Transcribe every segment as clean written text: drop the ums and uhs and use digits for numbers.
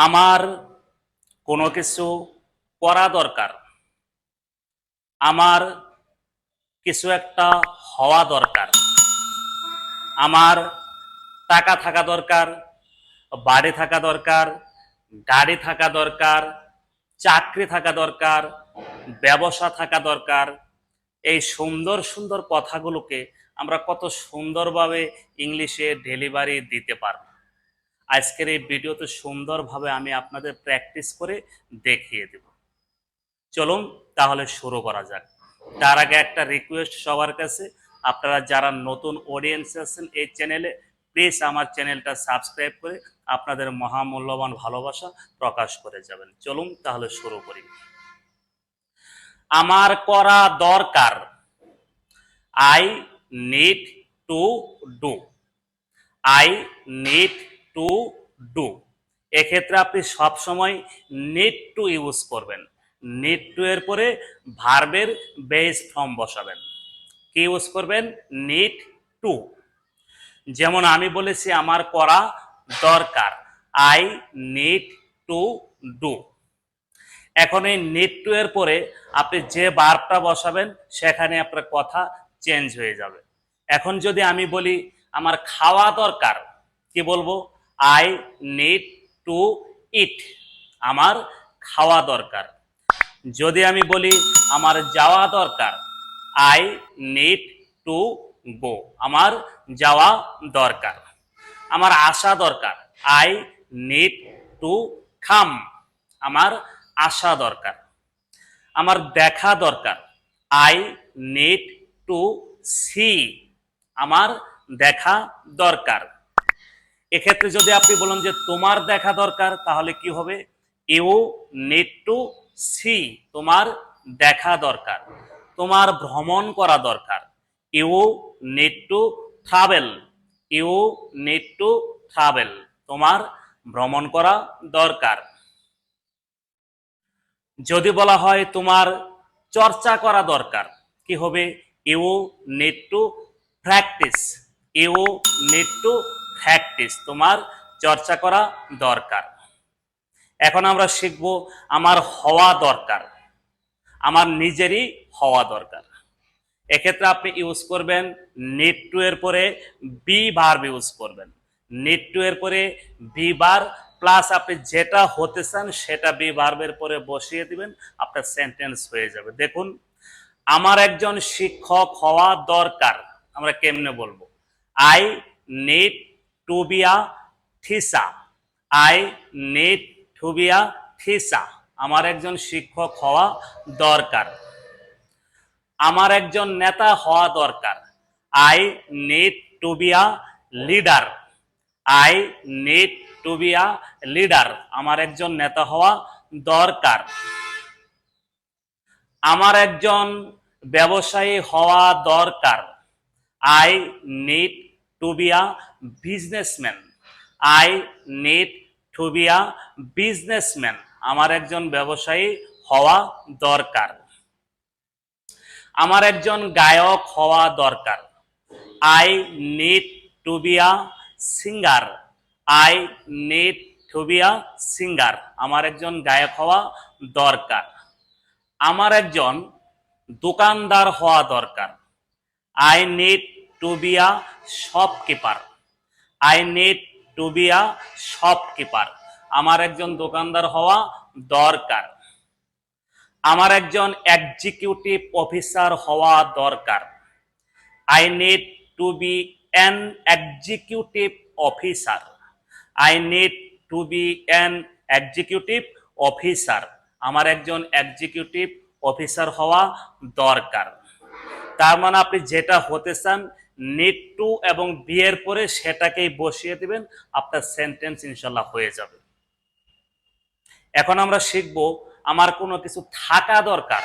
আমার কোনো কিছু করা দরকার, আমার কিছু একটা হওয়া দরকার, আমার টাকা থাকা দরকার, বাড়ি থাকা দরকার, গাড়ি থাকা দরকার, চাকরি থাকা দরকার, ব্যবসা থাকা দরকার। এই সুন্দর সুন্দর কথাগুলোকে আমরা কত সুন্দরভাবে ইংলিশে ডেলিভারি দিতে পারব। আজকের এই ভিডিওতে সুন্দরভাবে আমি আপনাদের প্র্যাকটিস করে দেখিয়ে দেব। চলুন তাহলে শুরু করা যাক। তার আগে একটা রিকোয়েস্ট সবার কাছে, আপনারা যারা নতুন অডিয়েন্স আছেন এই চ্যানেলে, প্লিজ আমার চ্যানেলটা সাবস্ক্রাইব করে আপনাদের মহামূল্যবান ভালোবাসা প্রকাশ করে যাবেন। চলুন তাহলে শুরু করি। আমার করা দরকার, I need to do, I need to do. এক্ষেত্রে আপনি সবসময় নিড টু ইউজ করবেন। নিড টু এর পরে ভার্বের বেস ফর্ম বসাবেন। কি ইউজ করবেন? Need to. যেমন আমি বলেছি আমার করা দরকার, আই নিড টু ডু। এখন এই নিড টু এর পরে আপনি যে ভার্বটা বসাবেন সেখানে আপনার কথা চেঞ্জ হয়ে যাবে। এখন যদি আমি বলি আমার খাওয়া দরকার, কি বলবো? আই নিড টু ইট, আমার খাওয়া দরকার। যদি আমি বলি আমার যাওয়া দরকার, আই নিড টু গো, আমার যাওয়া দরকার। আমার আসা দরকার, আই নিড টু কাম, আমার আসা দরকার। আমার দেখা দরকার, আই নিড টু সি, আমার দেখা দরকার। এক্ষেত্রে যদি আপনি বলেন যে তোমার দেখা দরকার, তাহলে কি হবে? ইউ নিড টু সি, তোমার দেখা দরকার। তোমার ভ্রমণ করা দরকার, you need to travel, you need to travel, তোমার ভ্রমণ করা দরকার। যদি বলা হয় তোমার চর্চা করা দরকার, কি হবে? You need to practise, you need to practise, তোমার চর্চা করা দরকার। এখন আমরা শিখব আমার হওয়া দরকার, আমার নিজেরই হওয়া দরকার। এক্ষেত্রে আপনি ইউজ করবেন নিড টু এর পরে বি ভার্ব ইউজ করবেন। নিড টু এর পরে বি ভার্ব প্লাস আপনি যেটা হতে চান সেটা বি ভার্বের পরে বসিয়ে দিবেন, আপনার সেন্টেন্স হয়ে যাবে। দেখুন, আমার একজন শিক্ষক হওয়া দরকার, আমরা কেমনে বলবো? I need two be a teacher, I need two be a teacher, আমার একজন শিক্ষক হওয়া দরকার। আমার একজন নেতা হওয়া দরকার, I need two be a leader, I need two be a leader, আমার একজন নেতা হওয়া দরকার। আমার একজন ব্যবসায়ী হওয়া দরকার, I need two be a businessman, I need two be a businessman, আমার একজন ব্যবসায়ী হওয়া দরকার। আমার একজন গায়ক হওয়া দরকার, I need two be a singer, I need two be a singer, আমার একজন গায়ক হওয়া দরকার। আমার একজন দোকানদার হওয়া দরকার, I need two be a shopkeeper, I need two be a shopkeeper, আমার একজন দোকানদার হওয়া দরকার। আমার একজন এক্সিকিউটিভ অফিসার হওয়া দরকার, I need two be an executive officer, I need two be an executive officer, আমার একজন এক্সিকিউটিভ অফিসার হওয়া দরকার। তার মানে আপনি যেটা হতে চান নিড টু এবং বি এর পরে সেটাকেই বসিয়ে দিবেন, আপনার সেন্টেন্স ইনশাল্লাহ হয়ে যাবে। এখন আমরা শিখবো আমার কোনো কিছু থাকা দরকার।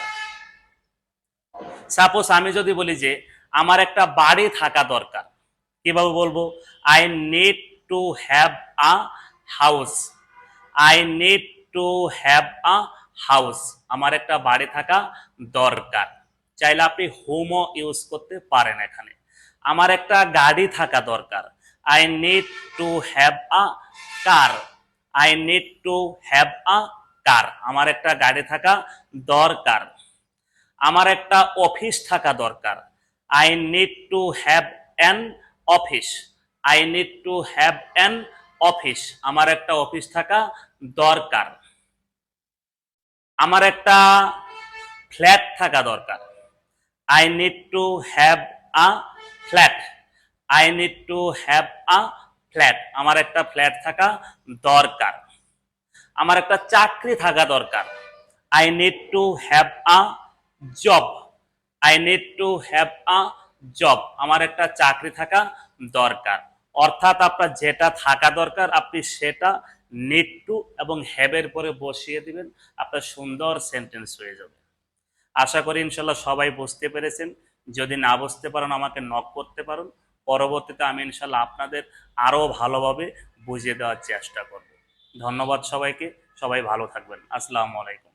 সাপোজ আমি যদি বলি যে আমার একটা বাড়ি থাকা দরকার, কিভাবে বলবো? I need to have a house, I need to have a house, আমার একটা বাড়ি থাকা দরকার। চাইলে আপনি হোমও ইউজ করতে পারেন এখানে। আমার একটা গাড়ি থাকা দরকার, I need to have a car, I need to have a car, আমার একটা গাড়ি থাকা দরকার। আমার একটা অফিস থাকা দরকার, I need to have an office. I need to have an office, আমার একটা অফিস থাকা দরকার। আমার একটা ফ্ল্যাট থাকা দরকার, I need to have a flat. I need to have a flat, আমার একটা ফ্ল্যাট থাকা দরকার। আমার একটা চাকরি থাকা দরকার, I need to have a job. I need to have a job, আমার একটা চাকরি থাকা দরকার। অর্থাৎ আপনার যেটা থাকা দরকার আপনি সেটা নিড টু এবং হ্যাভের পরে বসিয়ে দিবেন, আপনার সুন্দর সেন্টেন্স হয়ে যাবে। আশা করি ইনশাল্লাহ সবাই বুঝতে পেরেছেন। যদি না বুঝতে পারেন আমাকে নক করতে পারেন, পরবর্তীতে আমি ইনশাল্লাহ আপনাদের আরও ভালোভাবে বুঝিয়ে দেওয়ার চেষ্টা করব। ধন্যবাদ সবাইকে, সবাই ভালো থাকবেন। আসসালামু আলাইকুম।